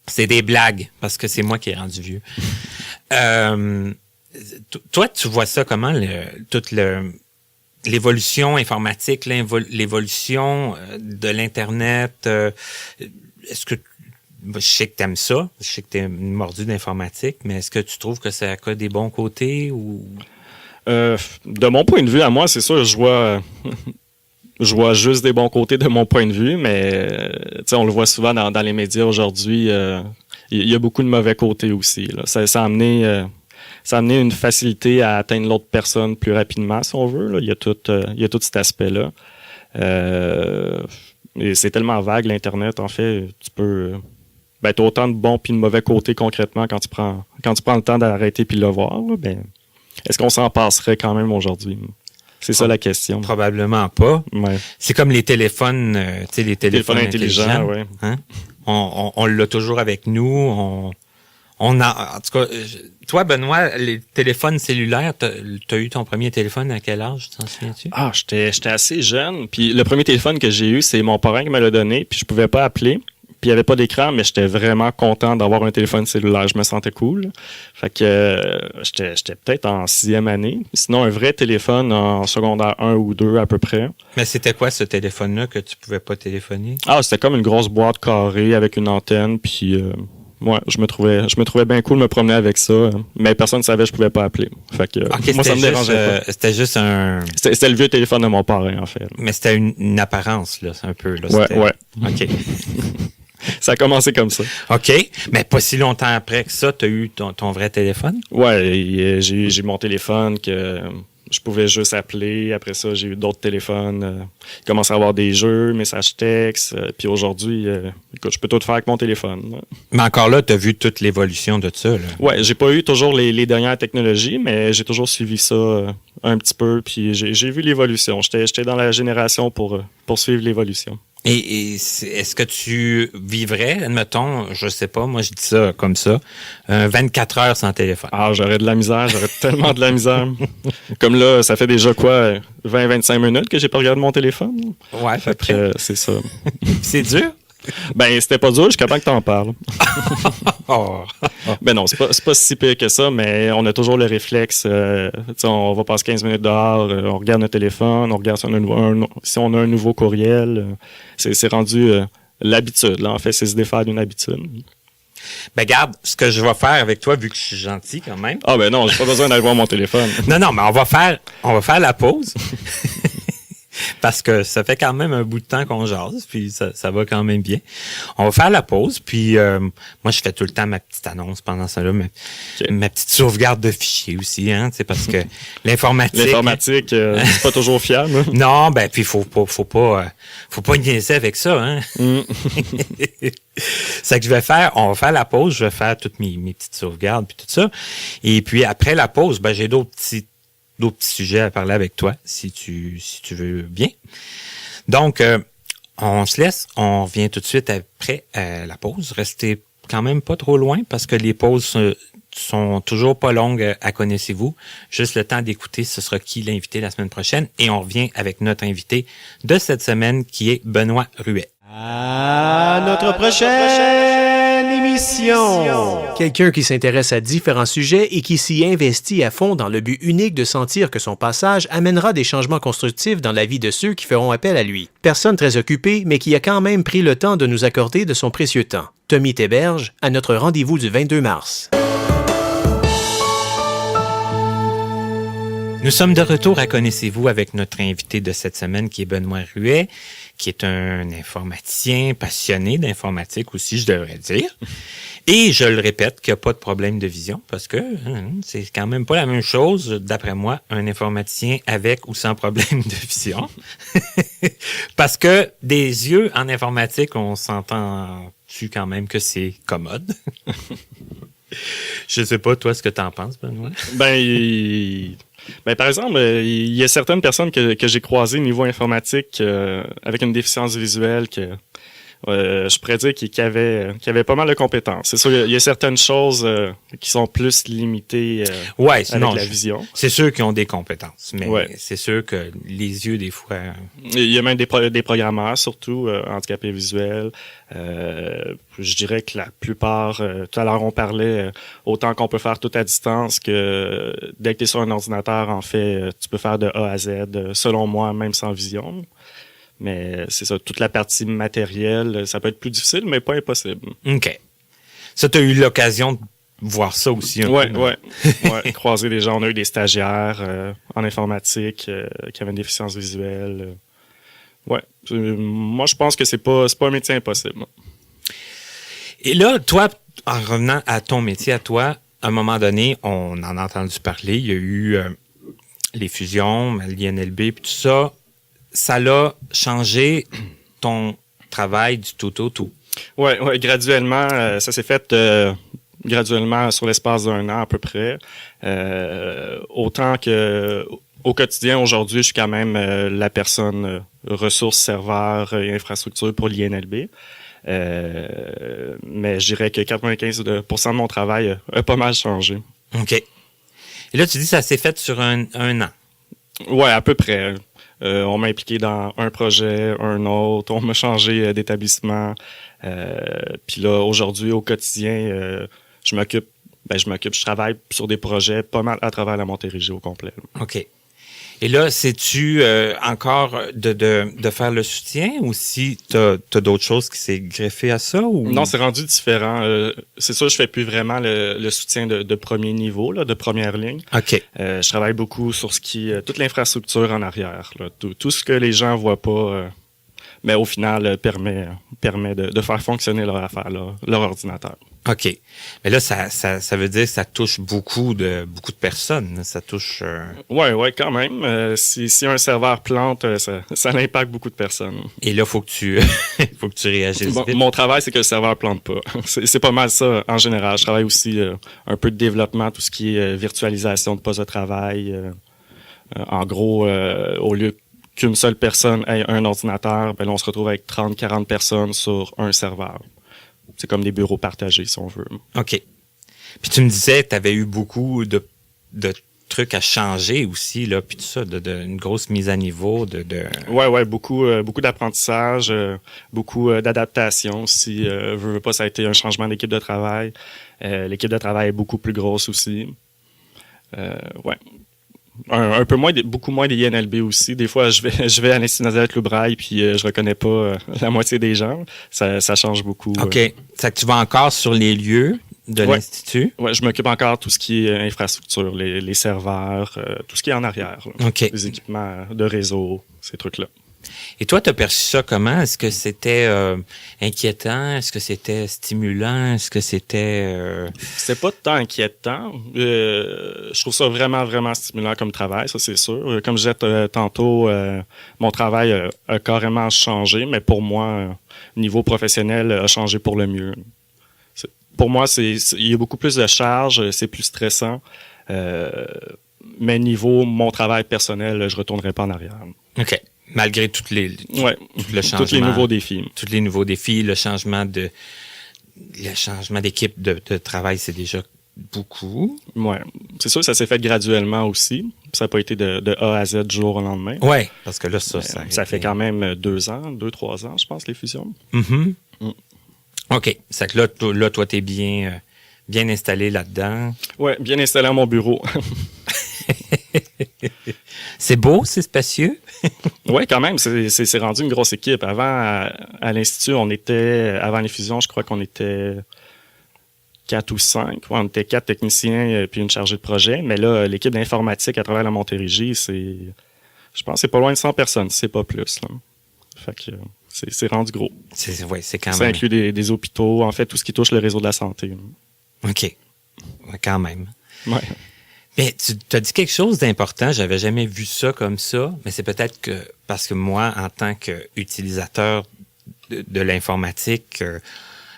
c'est des blagues parce que c'est moi qui ai rendu vieux. Toi, tu vois ça comment, l'évolution informatique, l'évolution de l'Internet? Est-ce que, je sais que tu aimes ça, je sais que tu es mordu d'informatique, mais est-ce que tu trouves que ça a des bons côtés? Ou... De mon point de vue, à moi, c'est sûr, je vois juste des bons côtés de mon point de vue, mais on le voit souvent dans les médias aujourd'hui. Il y a beaucoup de mauvais côtés aussi. Là. Ça a amené une facilité à atteindre l'autre personne plus rapidement, si on veut. Là. Il y a tout cet aspect-là. Et c'est tellement vague, l'Internet, en fait, tu peux... t'as autant de bons puis de mauvais côtés concrètement quand tu prends le temps d'arrêter puis de le voir. Là, est-ce qu'on s'en passerait quand même aujourd'hui? C'est ça la question. Probablement pas. Ouais. C'est comme les téléphones, les téléphones intelligents. Ouais. Hein? On l'a toujours avec nous. En tout cas, toi, Benoît, les téléphones cellulaires, t'as eu ton premier téléphone à quel âge, t'en souviens-tu? Ah, j'étais assez jeune. Puis le premier téléphone que j'ai eu, c'est mon parrain qui me l'a donné. Puis je pouvais pas appeler. Puis il n'y avait pas d'écran, mais j'étais vraiment content d'avoir un téléphone cellulaire. Je me sentais cool. Fait que j'étais peut-être en 6e année. Sinon, un vrai téléphone en secondaire 1 ou 2 à peu près. Mais c'était quoi ce téléphone-là que tu pouvais pas téléphoner? Ah, c'était comme une grosse boîte carrée avec une antenne. Puis ouais, je me trouvais bien cool de me promener avec ça. Mais personne ne savait que je pouvais pas appeler. Fait que moi, ça me dérangeait pas. C'était juste un... C'était le vieux téléphone de mon parrain, en fait. Mais c'était une apparence, là, un peu. Là, Ouais. OK. Ça a commencé comme ça. OK. Mais pas si longtemps après que ça, tu as eu ton vrai téléphone? Ouais, j'ai mon téléphone que je pouvais juste appeler. Après ça, j'ai eu d'autres téléphones. Il commence à avoir des jeux, messages textes. Puis aujourd'hui, écoute, je peux tout faire avec mon téléphone. Ouais. Mais encore là, tu as vu toute l'évolution de ça. Là. Ouais, j'ai pas eu toujours les dernières technologies, mais j'ai toujours suivi ça un petit peu. Puis j'ai vu l'évolution. J'étais dans la génération pour suivre l'évolution. Et est-ce que tu vivrais, admettons, je sais pas, moi je dis ça comme ça, 24 heures sans téléphone? Ah, j'aurais de la misère, j'aurais tellement de la misère. Comme là, ça fait déjà quoi, 20-25 minutes que j'ai pas regardé mon téléphone? Ouais, fait que c'est ça. C'est dur? Ben, c'était pas dur jusqu'à temps que t'en parles. Oh. Ben non, c'est pas si pire que ça, mais on a toujours le réflexe. On va passer 15 minutes dehors, on regarde notre téléphone, on regarde si on a un nouveau courriel. C'est rendu l'habitude. Là, en fait, c'est se défaire d'une habitude. Ben garde, ce que je vais faire avec toi, vu que je suis gentil quand même. Ah ben non, j'ai pas besoin d'aller voir mon téléphone. Non, mais on va faire la pause. Parce que ça fait quand même un bout de temps qu'on jase, puis ça va quand même bien. On va faire la pause, puis moi, je fais tout le temps ma petite annonce pendant ça, là, ma petite sauvegarde de fichiers aussi, hein, tu sais, parce que l'informatique... L'informatique, c'est pas toujours fiable. Hein? Non, ben, puis faut pas niaiser avec ça, hein. C'est que on va faire la pause, je vais faire toutes mes petites sauvegardes, puis tout ça. Et puis, après la pause, ben, j'ai d'autres petits sujets à parler avec toi, si tu veux bien. Donc, on se laisse. On revient tout de suite après la pause. Restez quand même pas trop loin parce que les pauses sont toujours pas longues à Connaissez-vous. Juste le temps d'écouter ce sera qui l'invité la semaine prochaine. Et on revient avec notre invité de cette semaine qui est Benoît Ruet. À notre prochaine émission! Quelqu'un qui s'intéresse à différents sujets et qui s'y investit à fond dans le but unique de sentir que son passage amènera des changements constructifs dans la vie de ceux qui feront appel à lui. Personne très occupée, mais qui a quand même pris le temps de nous accorder de son précieux temps. Tommy Théberge, à notre rendez-vous du 22 mars. Nous sommes de retour à Connaissez-vous avec notre invité de cette semaine qui est Benoît Ruet, qui est un informaticien passionné d'informatique aussi, je devrais dire. Et je le répète, qu'il n'y a pas de problème de vision parce que c'est quand même pas la même chose, d'après moi, un informaticien avec ou sans problème de vision. Parce que des yeux en informatique, on s'entend-tu quand même que c'est commode? Je sais pas, toi, ce que tu en penses, Benoît? Ben, par exemple, il y a certaines personnes que j'ai croisées niveau informatique avec une déficience visuelle que je pourrais dire qui avaient pas mal de compétences. C'est sûr, il y a certaines choses qui sont plus limitées avec la vision. C'est sûr qu'ils ont des compétences, mais ouais. C'est sûr que les yeux, des fois... Il y a même des programmeurs, surtout handicapés visuels. Je dirais que la plupart... tout à l'heure, on parlait autant qu'on peut faire tout à distance que dès que tu es sur un ordinateur, en fait, tu peux faire de A à Z, selon moi, même sans vision. Mais c'est ça, toute la partie matérielle, ça peut être plus difficile, mais pas impossible. OK. Ça, tu as eu l'occasion de voir ça aussi un peu. Ouais. Croiser des gens. On a eu des stagiaires en informatique qui avaient une déficience visuelle. Ouais. Moi, je pense que c'est pas un métier impossible. Et là, toi, en revenant à ton métier, à toi, à un moment donné, on en a entendu parler, il y a eu les fusions, l'INLB, puis tout ça. Ça l'a changé ton travail du tout au tout. Ouais, graduellement, ça s'est fait graduellement sur l'espace d'1 an à peu près. Autant que au quotidien, aujourd'hui, je suis quand même la personne ressources, serveurs et infrastructures pour l'INLB. Mais je dirais que 95% de mon travail a pas mal changé. OK. Et là, tu dis que ça s'est fait sur un an. Ouais, à peu près. On m'a impliqué dans un projet, un autre. On m'a changé d'établissement. Puis là, aujourd'hui, au quotidien, je travaille sur des projets pas mal à travers la Montérégie au complet. OK. Et là, sais-tu encore de faire le soutien ou si t'as d'autres choses qui s'est greffé à ça? Ou... Non, c'est rendu différent. C'est sûr, je fais plus vraiment le soutien de premier niveau, là, de première ligne. OK. Je travaille beaucoup sur toute l'infrastructure en arrière, là, tout ce que les gens voient pas, mais au final permet de faire fonctionner leur affaire, leur ordinateur. OK. Mais là, ça veut dire que ça touche beaucoup de personnes. Ça touche... Ouais, quand même. Si un serveur plante, ça impacte beaucoup de personnes. Et là, faut que tu réagisses vite. Mon travail, c'est que le serveur plante pas. C'est pas mal ça, en général. Je travaille aussi un peu de développement, tout ce qui est virtualisation de postes de travail. En gros, au lieu qu'une seule personne ait un ordinateur, ben là, on se retrouve avec 30-40 personnes sur un serveur. C'est comme des bureaux partagés, si on veut. OK. Puis tu me disais que tu avais eu beaucoup de trucs à changer aussi, là, puis tout ça, une grosse mise à niveau. Ouais, beaucoup d'apprentissage, beaucoup d'adaptation aussi. Veux pas, ça a été un changement d'équipe de travail. L'équipe de travail est beaucoup plus grosse aussi. Ouais. Un peu moins, beaucoup moins des INLB aussi. Des fois, je vais à l'Institut Nazareth-Loubraille puis je reconnais pas la moitié des gens. Ça change beaucoup. OK. C'est que tu vas encore sur les lieux de l'Institut? Ouais, je m'occupe encore de tout ce qui est infrastructure, les serveurs, tout ce qui est en arrière. Là. OK. Les équipements de réseau, ces trucs-là. Et toi, tu as perçu ça comment? Est-ce que c'était inquiétant? Est-ce que c'était stimulant? Est-ce que c'était... C'était pas tant inquiétant. Je trouve ça vraiment, vraiment stimulant comme travail, ça c'est sûr. Comme je disais tantôt, mon travail a carrément changé, mais pour moi, niveau professionnel, a changé pour le mieux. Pour moi, il y a beaucoup plus de charges, c'est plus stressant. Mais niveau mon travail personnel, je retournerai pas en arrière. OK. Malgré tout le changement. Tous les nouveaux défis. Tous les nouveaux défis, le changement d'équipe de travail, c'est déjà beaucoup. Ouais. C'est sûr que ça s'est fait graduellement aussi. Ça n'a pas été de A à Z du jour au lendemain. Ouais. Parce que là, ça fait quand même 2-3 ans, je pense, les fusions. Mm-hmm. OK. C'est que là, toi, t'es bien installé là-dedans. Ouais, bien installé à mon bureau. C'est beau, c'est spacieux. Oui, quand même, c'est rendu une grosse équipe. Avant, à l'Institut, avant les fusions, je crois qu'on était 4 ou 5. Ouais, on était 4 techniciens puis une chargée de projet. Mais là, l'équipe d'informatique à travers la Montérégie, je pense que c'est pas loin de 100 personnes, c'est pas plus. Là. Fait que c'est rendu gros. C'est quand même. Ça inclut des hôpitaux, en fait, tout ce qui touche le réseau de la santé. OK. Ouais, quand même. Ouais. Mais tu as dit quelque chose d'important, j'avais jamais vu ça comme ça, mais c'est peut-être que parce que moi, en tant qu'utilisateur de l'informatique,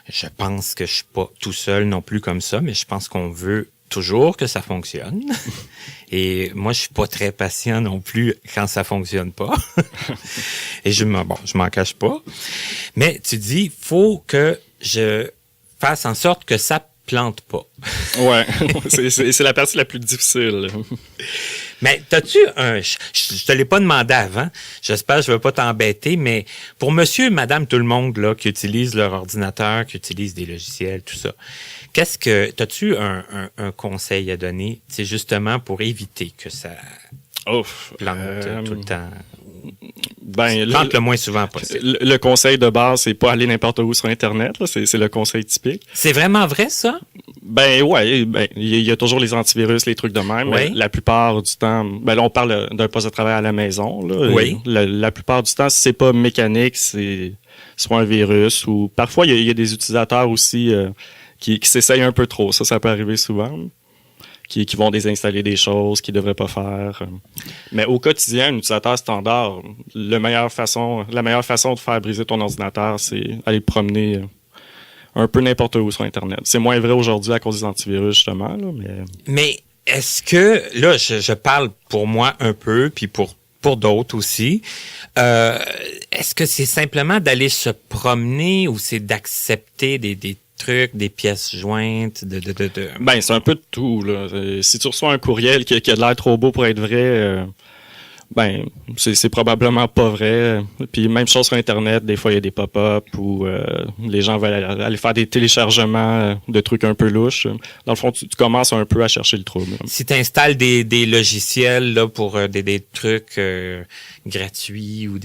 je pense que je suis pas tout seul non plus comme ça, mais je pense qu'on veut toujours que ça fonctionne. Et moi, je suis pas très patient non plus quand ça fonctionne pas. Et je m'en cache pas. Mais tu dis, faut que je fasse en sorte que ça plante pas. Ouais, c'est la partie la plus difficile. Mais t'as-tu je te l'ai pas demandé avant, j'espère que je vais pas t'embêter, mais pour monsieur et madame tout le monde là qui utilisent leur ordinateur, qui utilisent des logiciels, tout ça, t'as-tu un conseil à donner, c'est justement pour éviter que ça plante tout le temps? Plante le moins souvent possible. Le conseil de base, c'est pas aller n'importe où sur Internet. Là. C'est le conseil typique. C'est vraiment vrai, ça? Il y a toujours les antivirus, les trucs de même. Oui. La plupart du temps, là, on parle d'un poste de travail à la maison. Là, oui. La plupart du temps, si c'est pas mécanique, c'est soit un virus ou parfois, il y a des utilisateurs aussi qui s'essayent un peu trop. Ça peut arriver souvent. Qui vont désinstaller des choses qu'ils ne devraient pas faire. Mais au quotidien, un utilisateur standard, la meilleure façon de faire briser ton ordinateur, c'est aller te promener un peu n'importe où sur Internet. C'est moins vrai aujourd'hui à cause des antivirus, justement. Là, mais est-ce que, là, je parle pour moi un peu, puis pour pour d'autres aussi. Est-ce que c'est simplement d'aller se promener ou c'est d'accepter des trucs, des pièces jointes, Ben, c'est un peu de tout, là. Si tu reçois un courriel qui a de l'air trop beau pour être vrai, ben, c'est probablement pas vrai. Puis même chose sur Internet, des fois il y a des pop-up où les gens veulent aller faire des téléchargements de trucs un peu louches. Dans le fond, tu commences un peu à chercher le trouble. Si tu installes des logiciels là, pour des trucs gratuits ou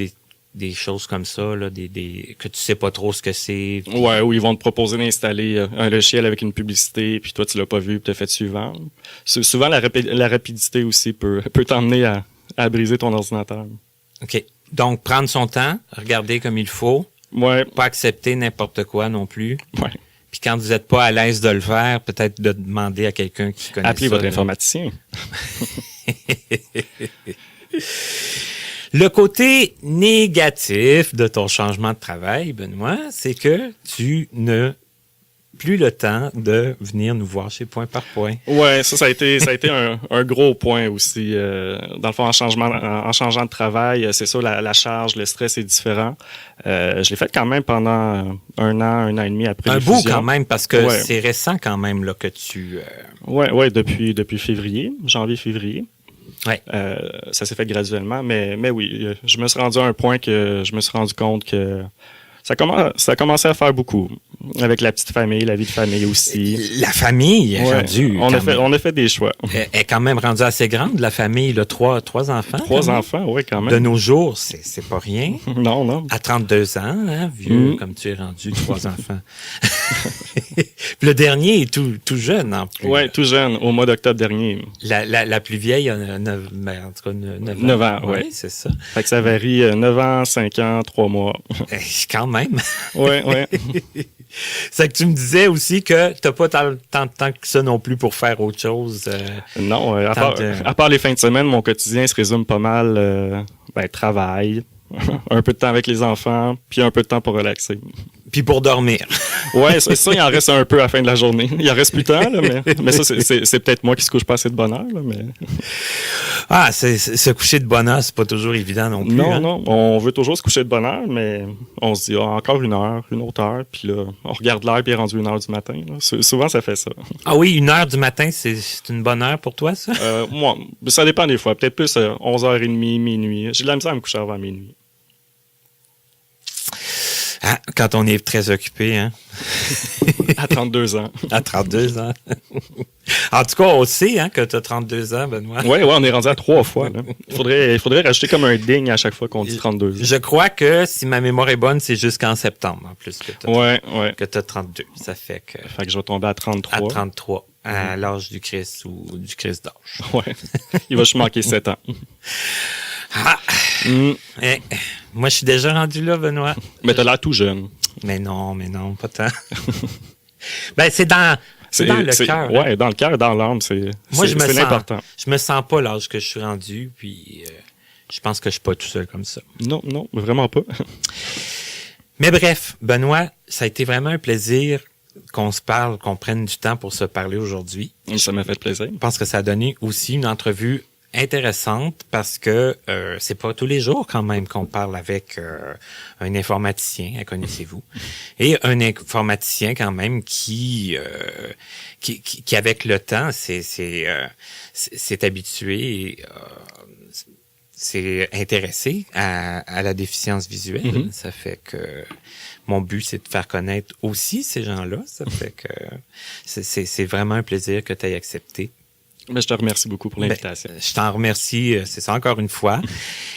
des choses comme ça, là, que tu sais pas trop ce que c'est. Puis... Ouais, où ils vont te proposer d'installer un logiciel avec une publicité, puis toi tu l'as pas vu, puis t'as fait suivant. Souvent la rapidité aussi peut t'emmener à briser ton ordinateur. OK. Donc, prendre son temps, regarder comme il faut. Ouais. Pas accepter n'importe quoi non plus. Ouais. Puis quand vous n'êtes pas à l'aise de le faire, peut-être de demander à quelqu'un qui connaît Appelez ça. votre informaticien. Le côté négatif de ton changement de travail, Benoît, c'est que tu n'as plus le temps de venir nous voir chez Point par Point. Ouais, ça a été un gros point aussi. Dans le fond, en changeant de travail, c'est ça, la charge, le stress est différent. Je l'ai fait quand même pendant un an et demi après un les bout fusions. quand même, parce que Ouais. c'est récent quand même là que tu... Ouais, depuis février, janvier-février. Ouais. Ça s'est fait graduellement, mais oui, je me suis rendu à un point que je me suis rendu compte que ça a commencé à faire beaucoup. Avec la petite famille, la vie de famille aussi. La famille est Ouais. rendue... On a fait des choix. Elle est quand même rendue assez grande, la famille, là, trois enfants. 3 quand même. enfants, oui, quand De même. nos jours, c'est pas rien. Non. À 32 ans, hein, vieux, comme tu es rendu, 3 enfants. Puis le dernier est tout jeune, en plus. Oui, tout jeune, au mois d'octobre dernier. La plus vieille a 9 ans. 9 ans, ouais. Oui, c'est ça. Fait que ça varie 9 ans, 5 ans, 3 mois. Quand même. Oui. C'est que tu me disais aussi que t'as pas tant de temps que ça non plus pour faire autre chose. Non, à part les fins de semaine, mon quotidien se résume pas mal travail, un peu de temps avec les enfants, puis un peu de temps pour relaxer. Puis pour dormir. Ouais, c'est ça, il en reste un peu à la fin de la journée. Il en reste plus tant, là, mais ça, c'est peut-être moi qui se couche pas assez de bonne heure, là, mais... Ah, se coucher de bonne heure, c'est pas toujours évident non plus. Non, hein? non, on veut toujours se coucher de bonne heure, mais on se dit encore une autre heure, puis là, on regarde l'heure, puis il est rendu 1h du matin. Là. Souvent, ça fait ça. Ah oui, 1h du matin, c'est une bonne heure pour toi, ça? Moi, ça dépend des fois. Peut-être plus 11h30, minuit. J'ai de la misère à me coucher avant minuit. Ah, quand on est très occupé, hein? À 32 ans. À 32 ans. En tout cas, on sait hein, que tu as 32 ans, Benoît. Ouais, on est rendu à 3 fois. Là. Il faudrait rajouter comme un ding à chaque fois qu'on dit 32 ans. Je crois que, si ma mémoire est bonne, c'est jusqu'en septembre, en plus, que tu as 32. Ça fait que... Fait que je vais tomber à 33. À 33, à l'âge du Christ ou du Christ d'âge. Ouais. Il va juste manquer 7 ans. Ah! Moi, je suis déjà rendu là, Benoît. Mais t'as l'air tout jeune. Mais non, pas tant. Ben, c'est dans le cœur. Ouais, dans le cœur et dans l'âme, c'est l'important. Je me sens pas l'âge que je suis rendu, puis je pense que je suis pas tout seul comme ça. Non, vraiment pas. Mais bref, Benoît, ça a été vraiment un plaisir qu'on se parle, qu'on prenne du temps pour se parler aujourd'hui. Ça m'a fait plaisir. Je pense que ça a donné aussi une entrevue intéressante parce que c'est pas tous les jours quand même qu'on parle avec un informaticien, connaissez-vous, et un informaticien quand même qui avec le temps s'est habitué et s'est intéressé à la déficience visuelle. Mm-hmm. Ça fait que mon but, c'est de faire connaître aussi ces gens-là. Ça fait que c'est vraiment un plaisir que tu aies accepté. Mais je te remercie beaucoup pour l'invitation. Je t'en remercie, c'est ça encore une fois.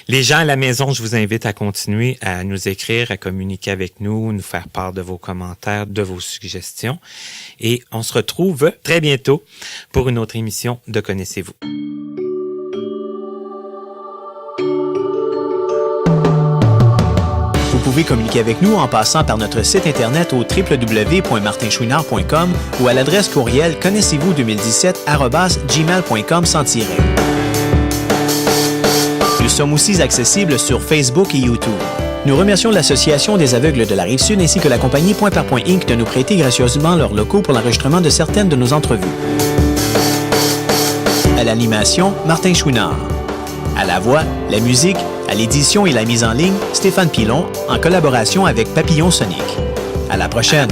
Les gens à la maison, je vous invite à continuer à nous écrire, à communiquer avec nous, nous faire part de vos commentaires, de vos suggestions. Et on se retrouve très bientôt pour une autre émission de Connaissez-vous. Vous pouvez communiquer avec nous en passant par notre site internet au www.martinchouinard.com ou à l'adresse courriel connaissez-vous2017@gmail.com sans tiret. Nous sommes aussi accessibles sur Facebook et YouTube. Nous remercions l'Association des aveugles de la Rive-Sud ainsi que la compagnie Point par Point Inc. de nous prêter gracieusement leurs locaux pour l'enregistrement de certaines de nos entrevues. À l'animation, Martin Chouinard. À la voix, la musique, à l'édition et la mise en ligne, Stéphane Pilon, en collaboration avec Papillon Sonic. À la prochaine.